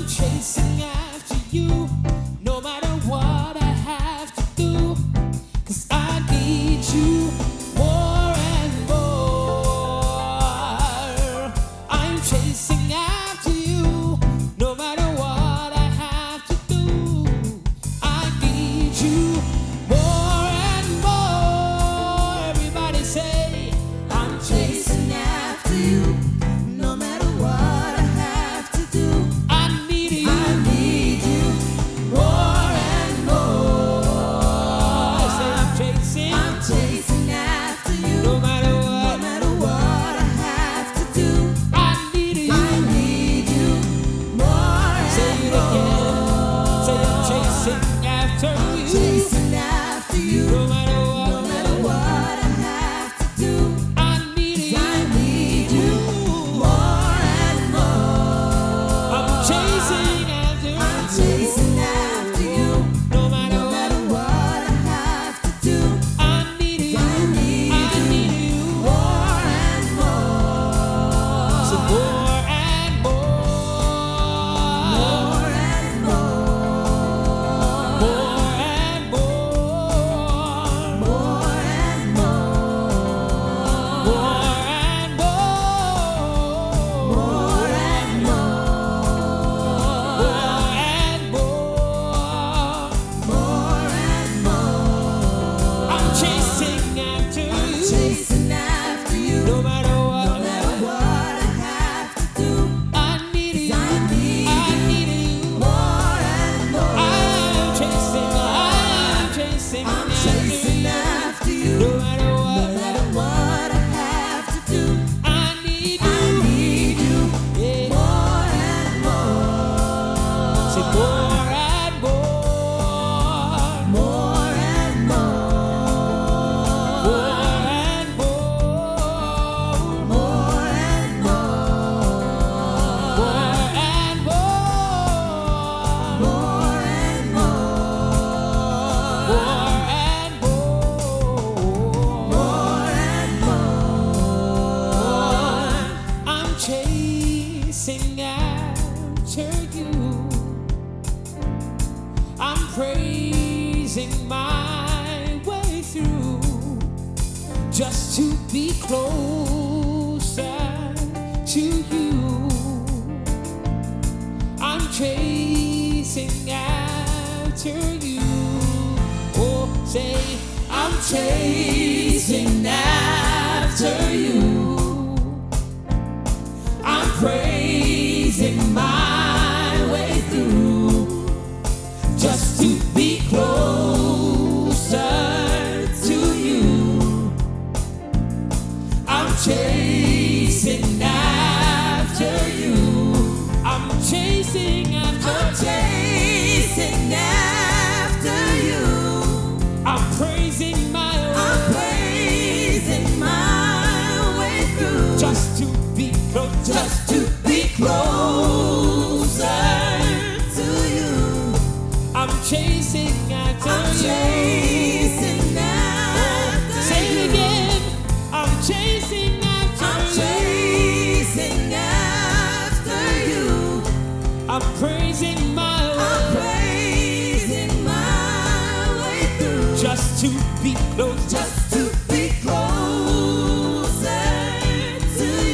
chasing after you, no matter what I have to do, 'cause I need you more and more. I'm chasing after you, no matter what I have to do. I need you more and more. Everybody say, I'm chasing after you, no matter what I have to do. I need you more and more. Say, I'm chasing after you, no matter what I have to do. I need you more and say it again. Say, I'm chasing after you, no matter what I have to do. I need you more and more. I'm chasing after you, no matter what I have to do. I need you more and more. So more and more. More and more. More and more. More and more. More and more. More and more. More and more. I'm chasing after you, no matter what I have to do. I need you more and more. I'm chasing after you, no matter what I have to do. I need you more and more. Say more and more. More and more. More and more. More and more. More and more. More and more. More and more. More and more. I'm chasing after you. I'm praising my way through, just to be closer to you. I'm chasing after you. Oh, say, I'm chasing after you. I'm praising my way through, just to be closer to you. I'm chasing after you. I'm chasing after you. I'm praising my way through, just to be closer to you. I'm chasing after you. Say it again. I'm chasing after you. I'm praising my way through, just to be closer to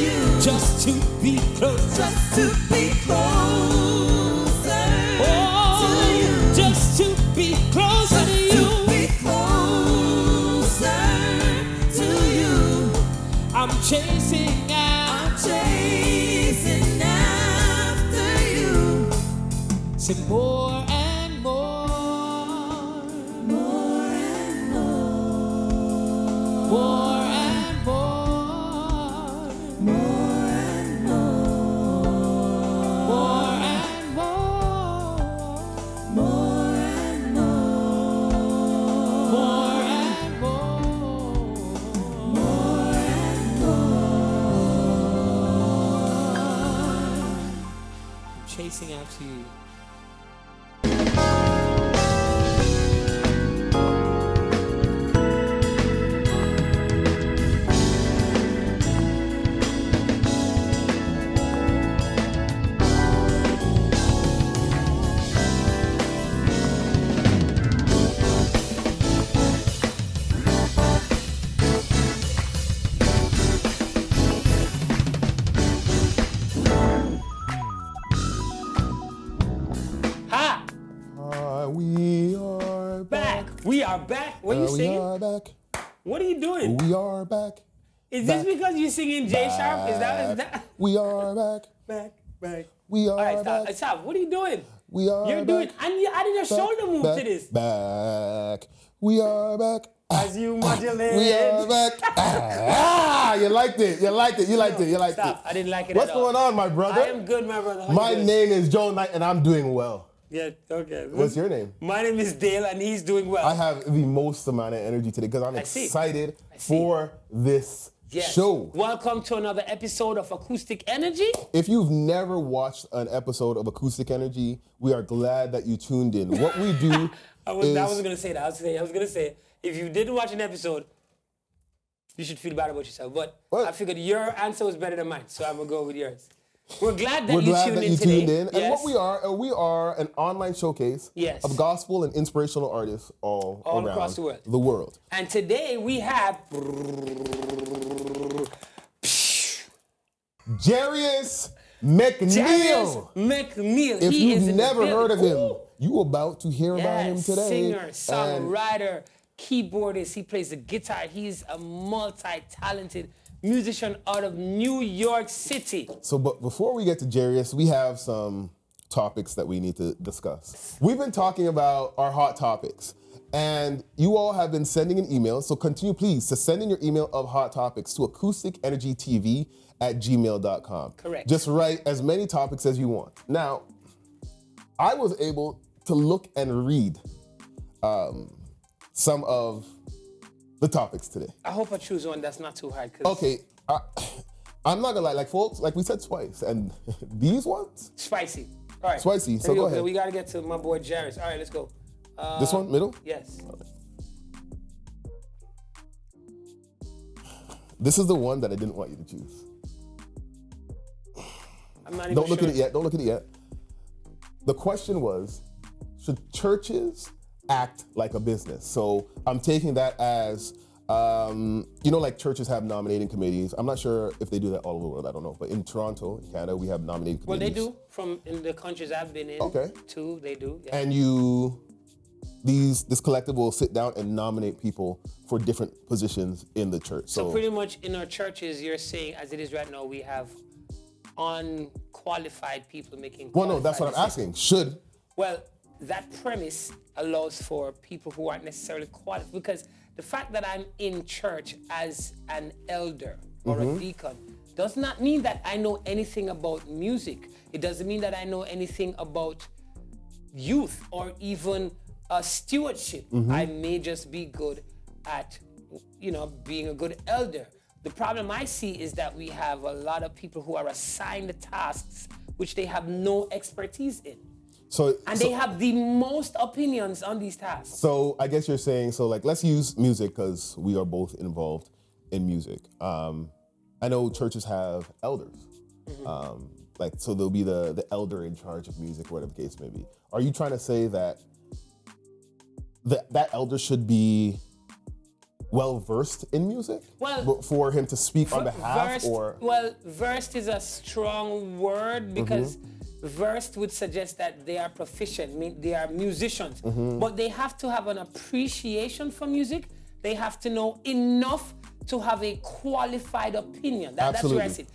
you. Just to be closer to you. Just to be closer to you. I'm chasing after you. Say more and more. More and more. More and more. More and more. More and more. More and more. More and more. More and more. I'm chasing after you. We are back. What are you singing? We are back. What are you doing? We are back. Is this because you're singing J Sharp? Is that? We are back. Back. We are All right, stop. back. Stop. What are you doing? We are You're doing, back. and you added a shoulder move back, to this. Back. We are back. As you modulate. We are back. You liked it. You liked it. You liked it. You liked Stop. it. I didn't like it What's at all. going on, my brother? I am good, my brother. How My you doing? name is Joe Knight, and I'm doing well. Yeah, okay. What's your name? My name is Dale, and he's doing well. I have the most amount of energy today because I'm excited see. for this Yes. show. Welcome to another episode of Acoustic Energy. If you've never watched an episode of Acoustic Energy, we are glad that you tuned in. What we do I wasn't going to say that. I was going to say, if you didn't watch an episode, you should feel bad about yourself. But What? I figured your answer was better than mine, so I'm going to go with yours. We're glad that We're you glad tuned that in you today. tuned in. Yes. And what we are an online showcase Yes. of gospel and inspirational artists all around across the world. The world. And today we have Jairus McNeill. Jairus McNeill. If He is you've in the never heard of him, Ooh. you about to hear about him Yes, today. singer, And songwriter, keyboardist. He plays the guitar. He's a multi-talented musician out of New York City. So, but before we get to Jairus, we have some topics that we need to discuss. We've been talking about our hot topics, and you all have been sending an email. So continue, please, to send in your email of hot topics to acousticenergytv@gmail.com. Correct. Just write as many topics as you want. Now, I was able to look and read some of the topics today. I hope I choose one that's not too hard. 'Cause Okay, I'm not gonna lie, like folks, like we said twice, and these ones, Spicy. All right. Spicy, so Here we go ahead. We got to get to my boy Jairus. All right, let's go. This one, middle? Yes. This is the one that I didn't want you to choose. I'm not even Don't look sure. at it yet, don't look at it yet. The question was, should churches act like a business? So I'm taking that as, like churches have nominating committees. I'm not sure if they do that all over the world, I don't know. But in Toronto, Canada, we have nominating Well, committees. they do. From in the countries I've been in, Okay. too, they do. Yeah. And this collective will sit down and nominate people for different positions in the church. So pretty much in our churches, you're saying, as it is right now, we have unqualified people making Well, no, that's what I'm decisions. asking. Should Well, that premise allows for people who aren't necessarily qualified, because the fact that I'm in church as an elder or a deacon does not mean that I know anything about music. It doesn't mean that I know anything about youth or even stewardship. I may just be good at, being a good elder. The problem I see is that we have a lot of people who are assigned tasks which they have no expertise in. And they have the most opinions on these tasks. So I guess you're saying, so like, let's use music because we are both involved in music. I know churches have elders. So there'll be the elder in charge of music, whatever the case may be. Are you trying to say that that elder should be well-versed in music? Well, for him to speak on behalf, versed is a strong word because versed would suggest that they are proficient, they are musicians, but they have to have an appreciation for music. They have to know enough to have a qualified opinion. That's where I sit.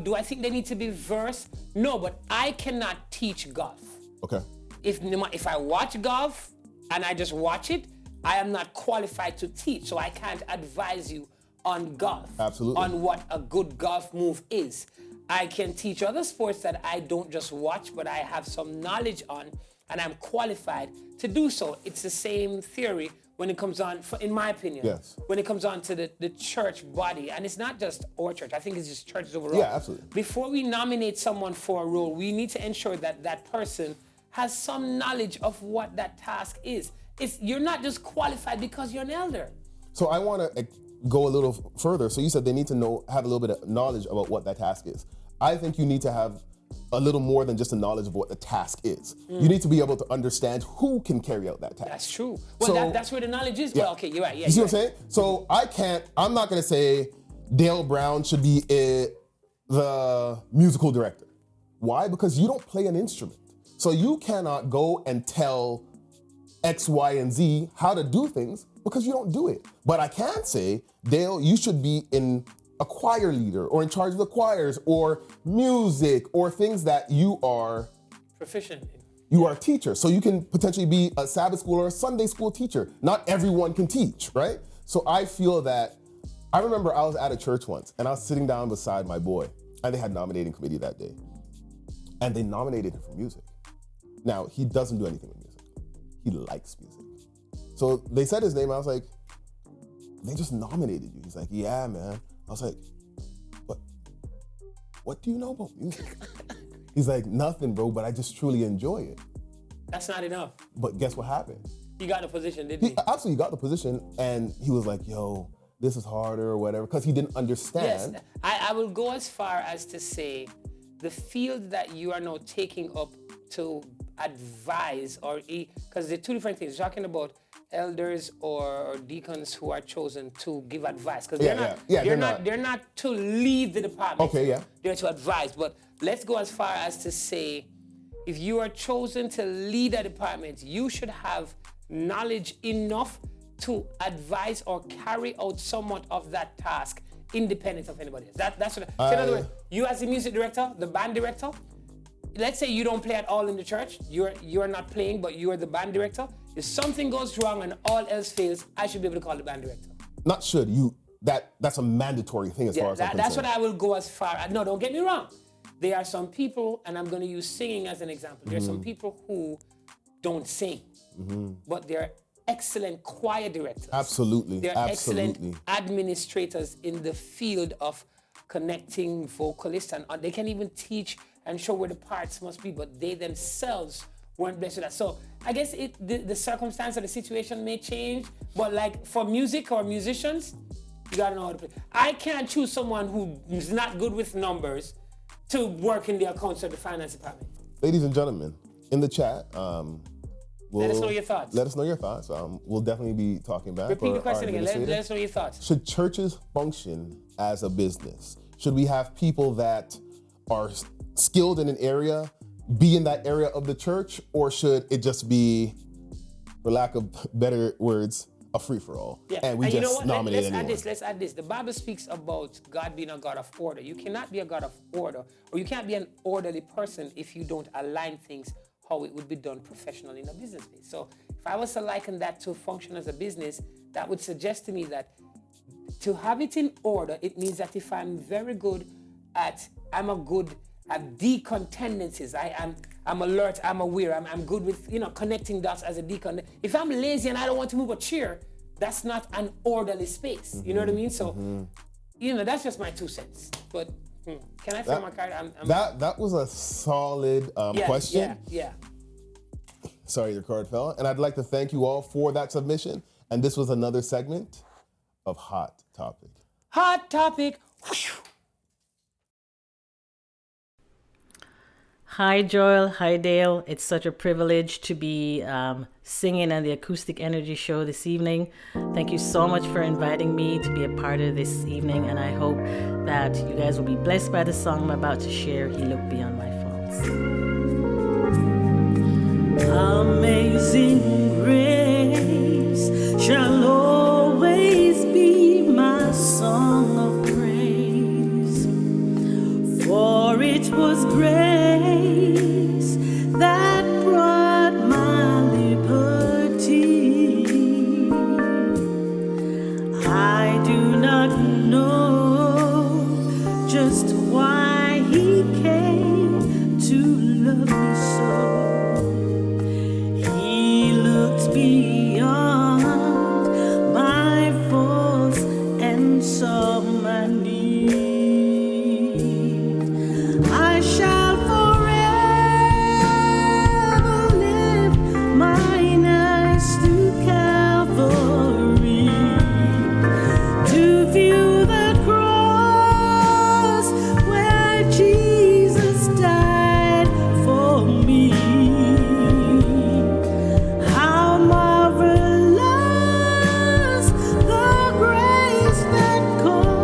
Do I think they need to be versed? No, but I cannot teach golf. Okay. If I watch golf and I just watch it, I am not qualified to teach, so I can't advise you on golf. Absolutely. On what a good golf move is. I can teach other sports that I don't just watch, but I have some knowledge on, and I'm qualified to do so. It's the same theory when it comes on, in my opinion, Yes. when it comes on to the church body. And it's not just our church, I think it's just churches overall. Yeah, absolutely. Before we nominate someone for a role, we need to ensure that that person has some knowledge of what that task is. You're not just qualified because you're an elder. So I want to go a little further. So you said they need to have a little bit of knowledge about what that task is. I think you need to have a little more than just a knowledge of what the task is. You need to be able to understand who can carry out that task. That's true. Well, that's where the knowledge is. Yeah. Well, okay, you're right. Yeah, you see you're what I'm saying? So I'm not going to say Dale Brown should be the musical director. Why? Because you don't play an instrument. So you cannot go and tell X, Y, and Z how to do things because you don't do it. But I can say, Dale, you should be in a choir leader or in charge of the choirs or music or things that you are proficient in. You are a teacher, so you can potentially be a Sabbath school or a Sunday school teacher. Not everyone can teach, right? So I feel that, I remember I was at a church once and I was sitting down beside my boy and they had nominating committee that day. And they nominated him for music. Now, he doesn't do anything with music. He likes music. So they said his name, I was like, they just nominated you. He's like, yeah, man. I was like, what do you know about music? He's like, nothing, bro, but I just truly enjoy it. That's not enough. But guess what happened? He got the position, didn't he? He absolutely got the position, and he was like, yo, this is harder or whatever, because he didn't understand. Yes, I will go as far as to say the field that you are now taking up to advise because they're two different things. You're talking about elders or deacons who are chosen to give advice, because they're not to lead the department. Okay, yeah. They're to advise. But let's go as far as to say, if you are chosen to lead a department, you should have knowledge enough to advise or carry out somewhat of that task independent of anybody else. That's what. So in other words, you as the music director, the band director, let's say you don't play at all in the church, you're not playing, but you are the band director. If something goes wrong and all else fails, I should be able to call the band director. Not should, that's a mandatory thing as far as I'm concerned. That's what I will go as far as. No, don't get me wrong. There are some people, and I'm going to use singing as an example. There are some people who don't sing, but they're excellent choir directors. Absolutely. They're excellent administrators in the field of connecting vocalists, and they can even teach and show where the parts must be, but they themselves weren't blessed with that. So I guess the circumstance or the situation may change, but like for music or musicians, you gotta know how to play. I can't choose someone who's not good with numbers to work in the accounts or the finance department. Ladies and gentlemen, in the chat, let us know your thoughts. Let us know your thoughts. We'll definitely be talking back. Repeat the question again. Let us know your thoughts. Should churches function as a business? Should we have people that are skilled in an area be in that area of the church, or should it just be, for lack of better words, a free-for-all? Yeah. And we just nominate anyone? Let's add this. The Bible speaks about God being a God of order. You cannot be a God of order, or you can't be an orderly person if you don't align things how it would be done professionally in a business space. So if I was to liken that to function as a business, that would suggest to me that to have it in order, it means that if I'm very good at deacon tendencies, I'm alert, I'm aware, I'm good with connecting dots as a deacon. If I'm lazy and I don't want to move a chair, that's not an orderly space. You know what I mean? So that's just my 2 cents. But can I throw my card? That was a solid question. Yeah. Sorry, your card fell. And I'd like to thank you all for that submission. And this was another segment of Hot Topic. Hot Topic. Hi, Joel. Hi, Dale. It's such a privilege to be singing on the Acoustic Energy Show this evening. Thank you so much for inviting me to be a part of this evening, and I hope that you guys will be blessed by the song I'm about to share, He Looked Beyond My Faults. Amazing grace shall always be my song of praise, for it was grace that brought my liberty. I do not know just why He came to love me so. He looked beyond my faults and saw my need. I shall forever lift mine eyes to Calvary to view the cross where Jesus died for me. How marvelous the grace that calls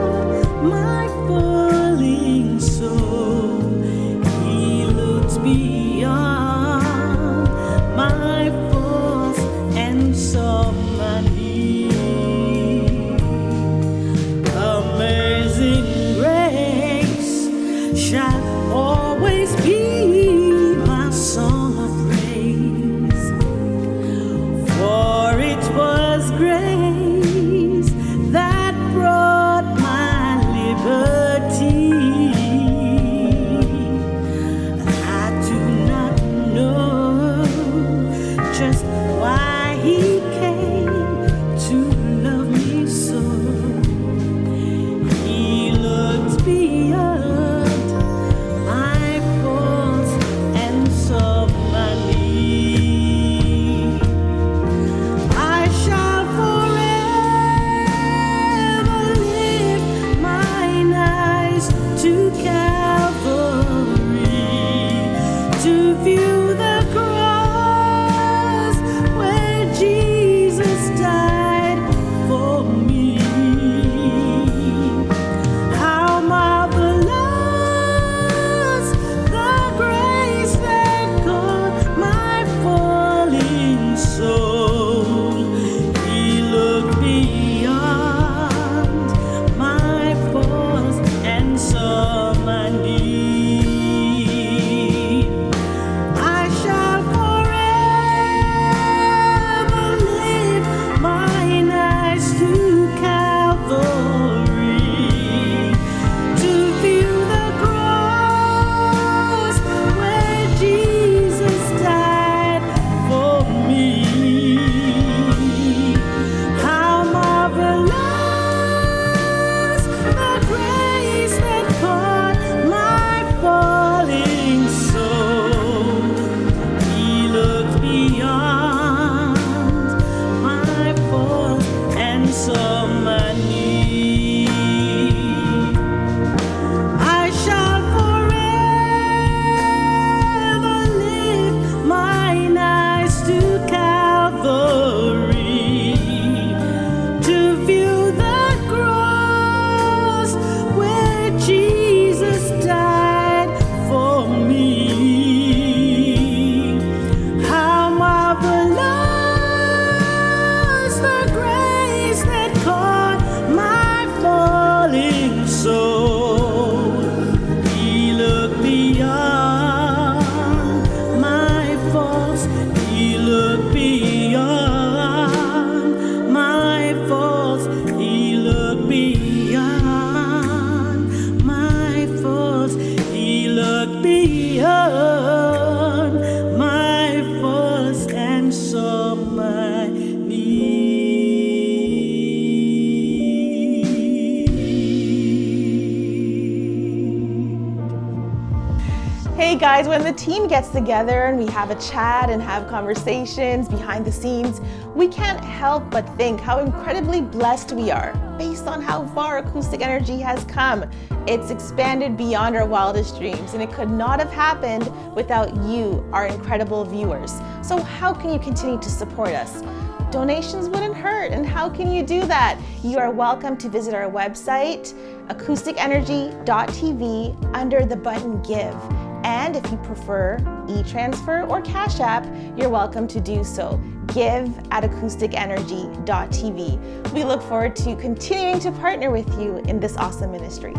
guys, when the team gets together and we have a chat and have conversations behind the scenes, we can't help but think how incredibly blessed we are based on how far Acoustic Energy has come. It's expanded beyond our wildest dreams, and it could not have happened without you, our incredible viewers. So how can you continue to support us? Donations wouldn't hurt, and how can you do that? You are welcome to visit our website, acousticenergy.tv, under the button Give. And if you prefer e-transfer or Cash App, you're welcome to do so. Give at acousticenergy.tv. We look forward to continuing to partner with you in this awesome ministry.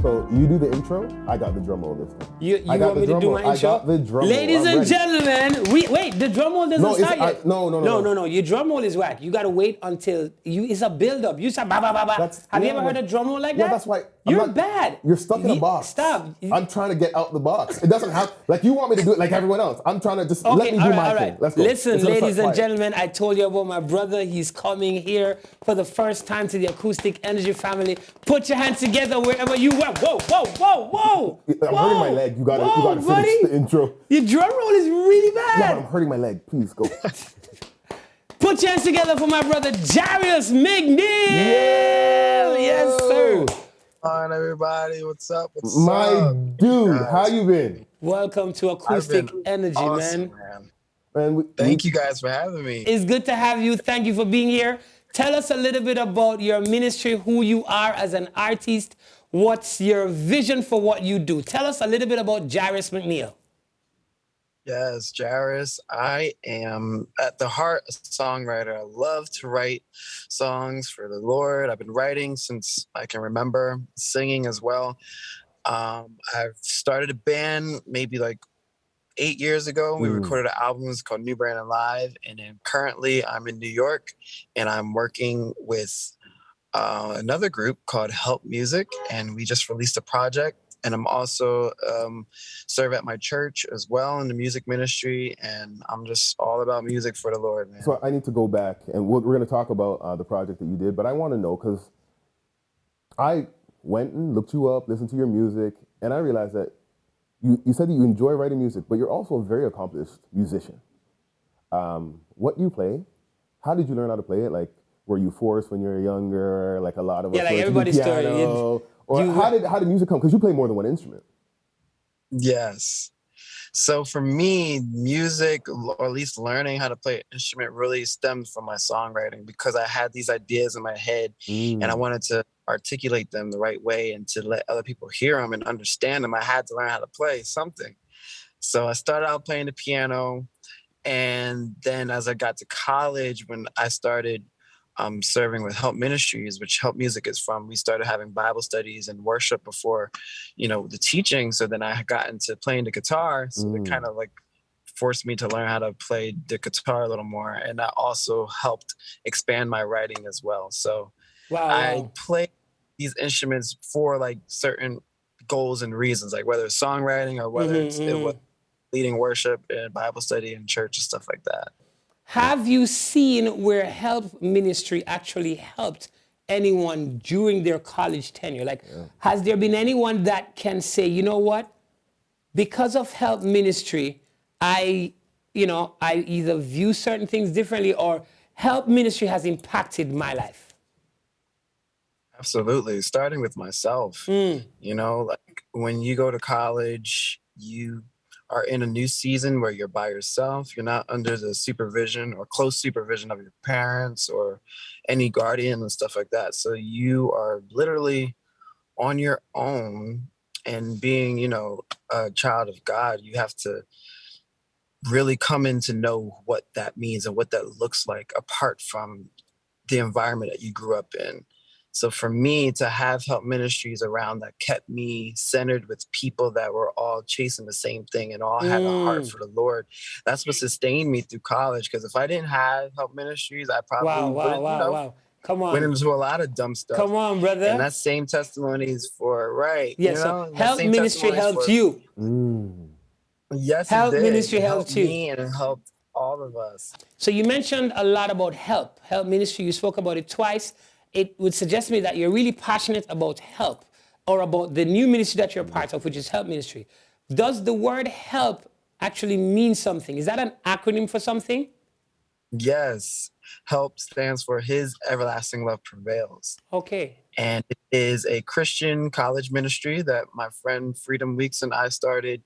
So you do the intro. I got the drum roll this time. You want me to do my intro? I got the drum roll. Ladies and gentlemen, wait, the drum roll doesn't start yet. No. Your drum roll is whack. You gotta wait until it's a build up. You say ba ba ba ba. Have you ever heard a drum roll like that? Yeah, that's why. You're bad. You're stuck in a box. Stop. I'm trying to get out the box. It doesn't have, like you want me to do it like everyone else. I'm trying to just let me do my thing. Let's go. Listen, ladies and gentlemen, I told you about my brother. He's coming here for the first time to the Acoustic Energy family. Put your hands together wherever you are. Whoa. I'm hurting my leg. You gotta finish the intro. Your drum roll is really bad. Yeah, but I'm hurting my leg. Please go. Put your hands together for my brother Jairus McNeill. Yeah. Yes, sir. On everybody, what's up? My dude, how you been? Welcome to Acoustic Energy, awesome, man. Thank you guys for having me. It's good to have you. Thank you for being here. Tell us a little bit about your ministry, who you are as an artist. What's your vision for what you do? Tell us a little bit about Jairus McNeill. Yes, Jairus. I am at the heart a songwriter. I love to write songs for the Lord. I've been writing since I can remember, singing as well. I've started a band maybe like 8 years ago. We recorded an album. It's called New Brand and Live. And then currently I'm in New York and I'm working with another group called HELP Music. And we just released a project. And I'm also serve at my church as well in the music ministry. And I'm just all about music for the Lord, man. So I need to go back, and we're going to talk about the project that you did. But I want to know, because I went and looked you up, listened to your music, and I realized that you said that you enjoy writing music, but you're also a very accomplished musician. What do you play? How did you learn how to play it? Like, were you forced when you were younger? Like a lot of us. Yeah, like everybody's story. Or how did music come? Because you play more than one instrument. Yes. So for me, music, or at least learning how to play an instrument, really stemmed from my songwriting, because I had these ideas in my head and I wanted to articulate them the right way and to let other people hear them and understand them. I had to learn how to play something. So I started out playing the piano. And then as I got to college, when I started serving with HELP Ministries, which HELP Music is from, we started having Bible studies and worship before, the teaching. So then I got into playing the guitar. So it kind of like forced me to learn how to play the guitar a little more. And that also helped expand my writing as well. So I play these instruments for like certain goals and reasons, like whether it's songwriting or whether it's leading worship and Bible study in church and stuff like that. Have you seen where HELP Ministry actually helped anyone during their college tenure? Like, has there been anyone that can say, you know what? Because of HELP Ministry, I either view certain things differently, or HELP Ministry has impacted my life? Absolutely. Starting with myself, like when you go to college, you are in a new season where you're by yourself. You're not under the supervision or close supervision of your parents or any guardian and stuff like that. So you are literally on your own, and being, a child of God, you have to really come in to know what that means and what that looks like apart from the environment that you grew up in. So for me to have HELP Ministries around that kept me centered with people that were all chasing the same thing and all had a heart for the Lord, that's what sustained me through college. Because if I didn't have HELP Ministries, I probably wouldn't, Come on. went into a lot of dumb stuff. Come on, brother. And that same testimony is for, Yes, so HELP Ministry helped you. Yes, HELP it did. Ministry helped you. Me, and it helped all of us. So you mentioned a lot about HELP Ministry. You spoke about it twice. It would suggest to me that you're really passionate about HELP, or about the new ministry that you're a part of, which is HELP Ministry. Does the word help actually mean something? Is that an acronym for something? Yes. HELP stands for His Everlasting Love Prevails. Okay. And it is a Christian college ministry that my friend Freedom Weeks and I started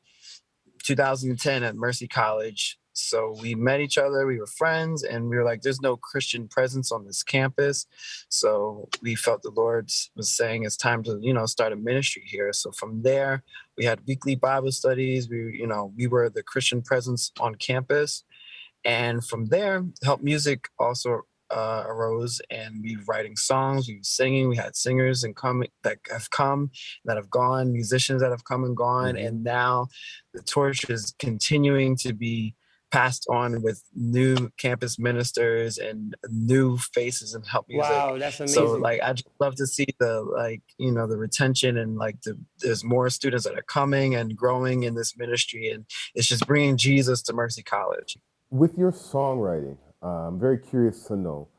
2010 at Mercy College. So we met each other, we were friends, and we were like, there's no Christian presence on this campus. So we felt the Lord was saying it's time to, start a ministry here. So from there, we had weekly Bible studies. We were the Christian presence on campus. And from there, HELP Music also arose, and we were writing songs, we were singing, we had singers that have come, that have gone, musicians that have come and gone, and now the torch is continuing to be passed on with new campus ministers and new faces in HELP Music. Wow, that's amazing. So I just love to see the retention and there's more students that are coming and growing in this ministry, and it's just bringing Jesus to Mercy College. With your songwriting, I'm very curious to know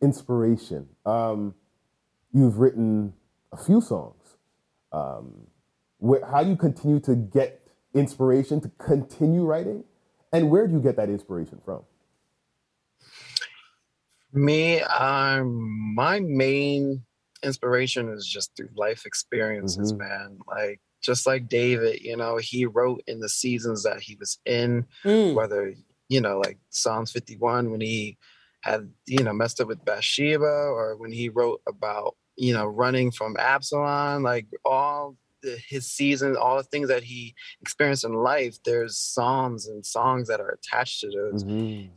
inspiration. You've written a few songs. How do you continue to get inspiration to continue writing? And where do you get that inspiration from? Me, my main inspiration is just through life experiences, man. Just like David, he wrote in the seasons that he was in, whether, like Psalms 51, when he had, messed up with Bathsheba, or when he wrote about, running from Absalom, all his seasons, all the things that he experienced in life, there's psalms and songs that are attached to those.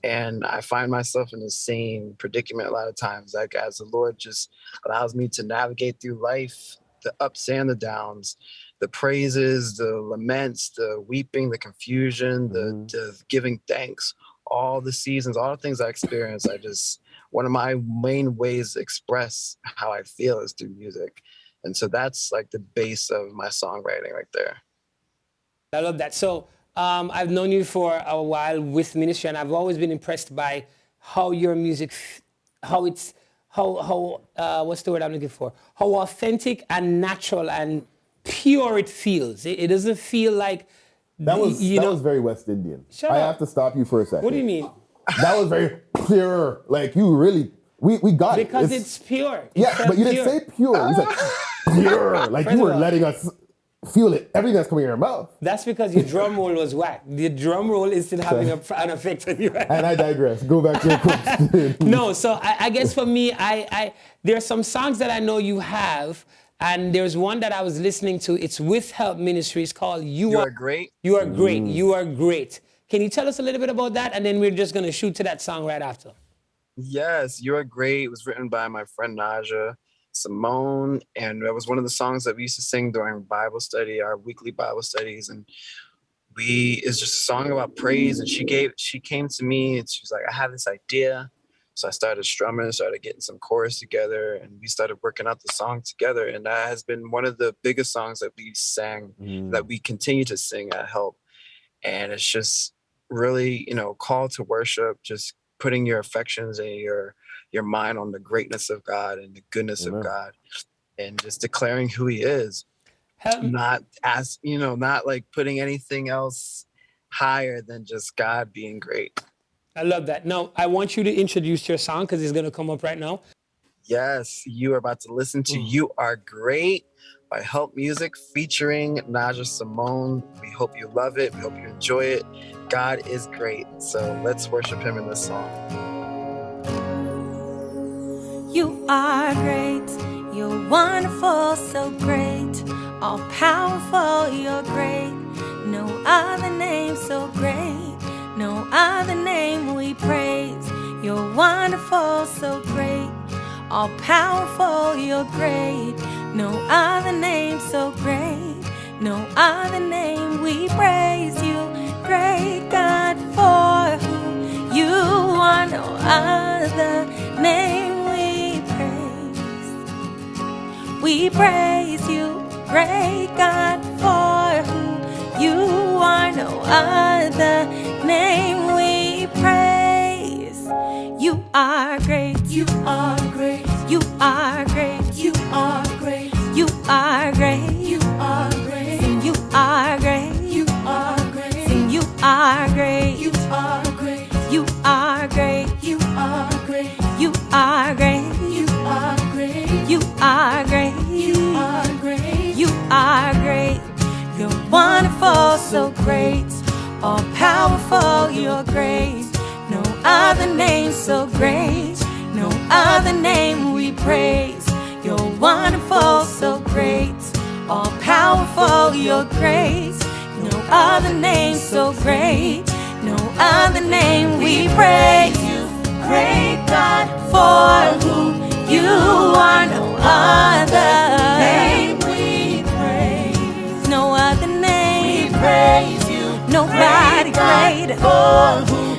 And I find myself in the same predicament a lot of times, as the Lord just allows me to navigate through life, the ups and the downs, the praises, the laments, the weeping, the confusion, the giving thanks, all the seasons, all the things I experience. One of my main ways to express how I feel is through music. And so that's the base of my songwriting right there. I love that. So I've known you for a while with ministry, and I've always been impressed by how your music, what's the word I'm looking for? How authentic and natural and pure it feels. It doesn't feel like that was very West Indian. I have to stop you for a second. What do you mean? That was very pure. You really, we got it. Because it's pure. But you didn't say pure. You said pure. You were letting us feel it. Everything that's coming in your mouth. That's because your drum roll was whack. The drum roll is still having an effect on you. And I digress. Go back to your question. No, so I guess for me, there are some songs that I know you have, and there's one that I was listening to. It's with HELP Ministries called You Are Great. You Are Great. You Are Great. Can you tell us a little bit about that? And then we're just going to shoot to that song right after. Yes, You Are Great. It was written by my friend Naja Simone, and that was one of the songs that we used to sing during Bible study, our weekly Bible studies. And it's just a song about praise. And she came to me and she was like, I have this idea. So I started strumming, started getting some chorus together, and we started working out the song together. And that has been one of the biggest songs that we sang, that we continue to sing at HELP. And it's just really, call to worship, just putting your affections and your mind on the greatness of God and the goodness of God, and just declaring who he is. Not putting anything else higher than just God being great. I love that. Now, I want you to introduce your song because it's going to come up right now. Yes, you are about to listen to You Are Great by HELP Music featuring Naja Simone. We hope you love it. We hope you enjoy it. God is great. So let's worship him in this song. You are great. You're wonderful, so great. All powerful, you're great. No other name so great. No other name we praise. You're wonderful, so great. All powerful, you're great. No other name so great. No other name we praise you. Great God, for who you are. No other name we praise. We praise you. Great God, for who you are. No other name we praise. You are great. You are great. You are great. You are great. You are great. You are great. And you wonderful, so great. All powerful, you're great. No other name so great. No other name we praise. You're wonderful, so great. All powerful, you're great. No other name so great. No other name we praise you, great God, for who you are. No other name we praise. No other name we praise you. Nobody greater.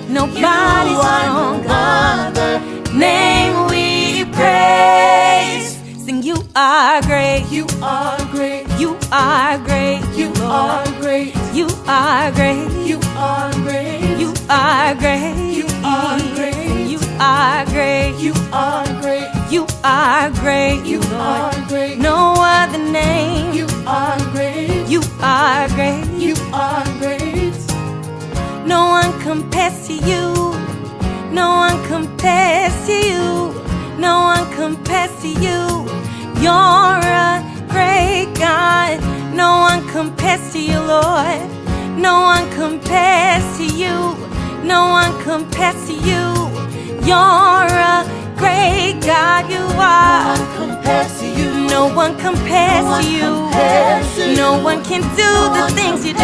Nobody stronger. Name we praise. Sing, you are great. You are great. You are great. You are great. You are great. You are great. You are great. You are great. You are great. You are great. You are great. You are great. No other name. You are great. You are great. You are great. No one compares to you. No one compares to you. No one compares to you. You're a great God. No one compares to you, Lord. No one compares to you. No one compares to you. You're a great God. You are. No one compares to you. No one compares to you. No one can do the things you do.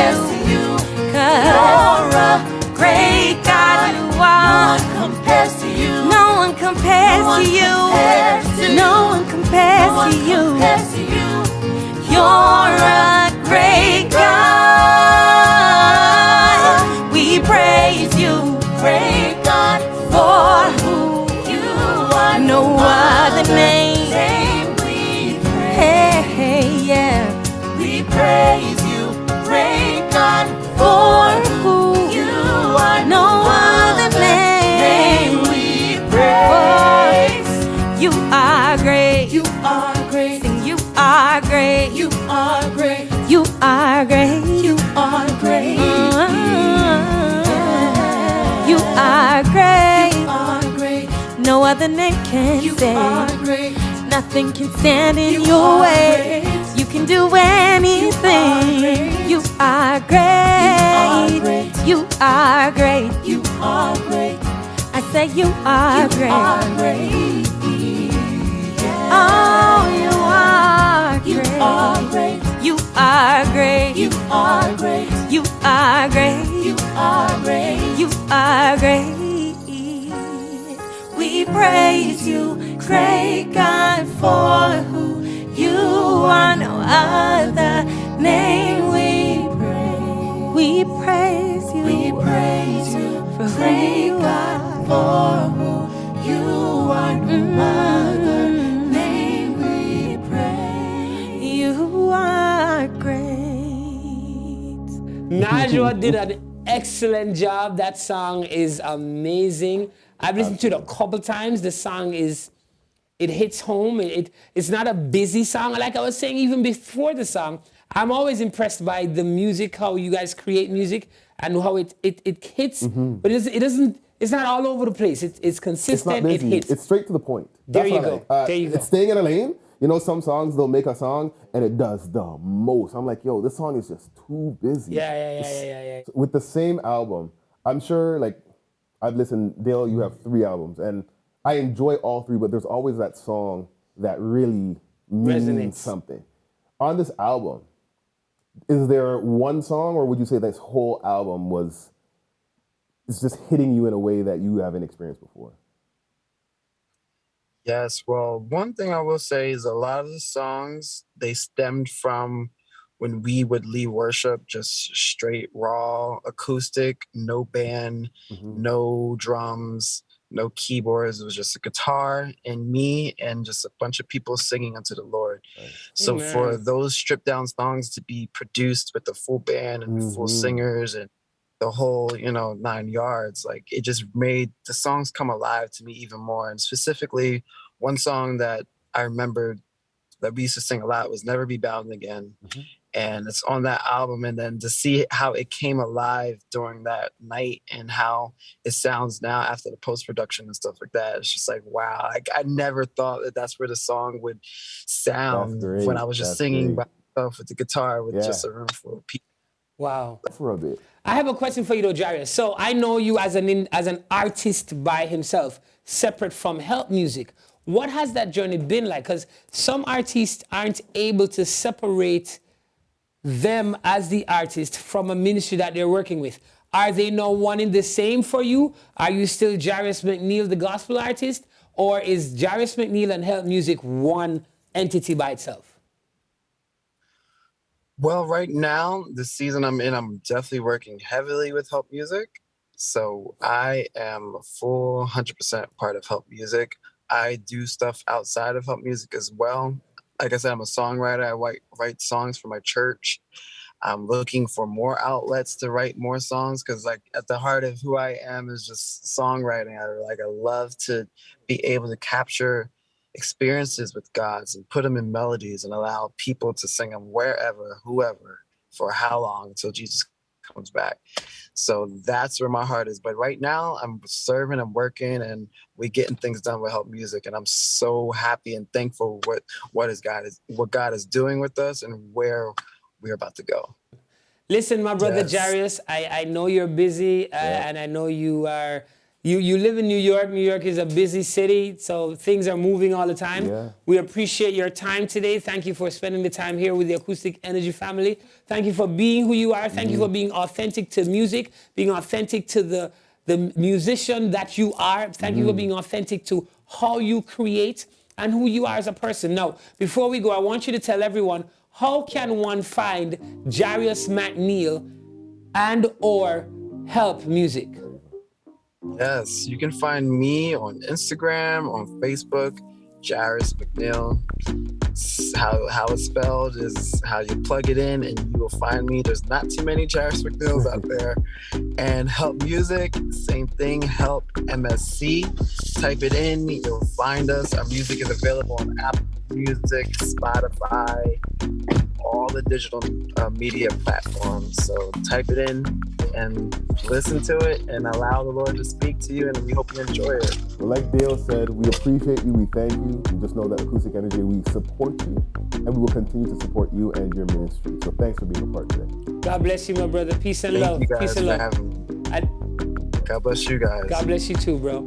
'Cause you're a great God. You are. No one compares to you. No one compares to you. No one compares to you. You're a great God. We praise you, great God, for who you are. No other name we praise. Hey, yeah. We praise you, great God, for who you are. No other name we praise. You are great. You are great. Sing, you are great. You are great. You are great. You are great. You are great. You are great. No other name can stand. You are great. Nothing can stand in your way. You can do anything. You are great. You are great. You are great. I say you are great. Oh, you are great. You are great. You are great. You are great. You are great. You are great. You are great. We praise you, great God, for who you are. No other name we praise. We praise you. We praise you, for great God, for who you are. No other name we praise. You are great. Najwa did an excellent job. That song is amazing. I've listened to it a couple times. The song it hits home. It's not a busy song. Like I was saying, even before the song, I'm always impressed by the music, how you guys create music, and how it hits. But it's not all over the place. It's consistent. It's not busy. It hits. It's straight to the point. There That's you what I go. like. There you go. It's staying in a lane. You know, some songs, they'll make a song and it does the most. I'm like, yo, this song is just too busy. Yeah. With the same album, I'm sure, like, I've listened, Dale, you have 3 albums, and I enjoy all 3, but there's always that song that really means Resonates. something. On this album, is there one song, or would you say this whole album it's just hitting you in a way that you haven't experienced before? Yes, well, one thing I will say is a lot of the songs, they stemmed from when we would lead worship, just straight raw acoustic, no band, no drums, no keyboards. It was just a guitar and me and just a bunch of people singing unto the Lord. So for those stripped down songs to be produced with the full band and full singers and the whole, 9 yards, like it just made the songs come alive to me even more. And specifically, one song that I remember that we used to sing a lot was Never Be Bound Again. And it's on that album. And then to see how it came alive during that night and how it sounds now after the post-production and stuff like that, it's just like, wow, I never thought that that's where the song would sound when I was just singing by myself with the guitar with just a room full of people. Wow. For a bit. I have a question for you though, Jairus. So I know you as an artist by himself, separate from HELP Music. What has that journey been like? Because some artists aren't able to separate them as the artist from a ministry that they're working with. Are they now one in the same for you? Are you still Jairus McNeill, the gospel artist? Or is Jairus McNeill and HELP Music one entity by itself? Well, right now, the season I'm in, I'm definitely working heavily with HELP Music. So I am a full 100% part of HELP Music. I do stuff outside of HELP Music as well. Like I said, I'm a songwriter. I write songs for my church. I'm looking for more outlets to write more songs because, like, at the heart of who I am is just songwriting. I love to be able to capture experiences with God and put them in melodies and allow people to sing them wherever, whoever, for how long until Jesus comes back. So that's where my heart is. But right now, I'm serving, I'm working, and we're getting things done with HELP Music. And I'm so happy and thankful what God is doing with us and where we're about to go. Listen, my brother Yes. Jairus, I know you're busy, and I know you are. You live in New York. New York is a busy city, so things are moving all the time. Yeah. We appreciate your time today. Thank you for spending the time here with the Acoustic Energy family. Thank you for being who you are. Thank you for being authentic to music, being authentic to the musician that you are. Thank you for being authentic to how you create and who you are as a person. Now, before we go, I want you to tell everyone, how can one find Jairus McNeill and or HELP Music? Yes, you can find me on Instagram, on Facebook, Jairus McNeill. How it's spelled is how you plug it in and you will find me. There's not too many Jairus McNeills out there. And HELP Music, same thing, HELP MSC. Type it in, you'll find us. Our music is available on Apple Music, Spotify, all the digital media platforms. So type it in and listen to it and allow the Lord to speak to you, and we hope you enjoy it. Well, like Dale said, we appreciate you, we thank you. We just know that Acoustic Energy, we support you, and we will continue to support you and your ministry. So thanks for being a part today. God bless you, my brother. Peace and love. Thank you guys Peace and for love. having me. God bless you guys. God bless you too, bro.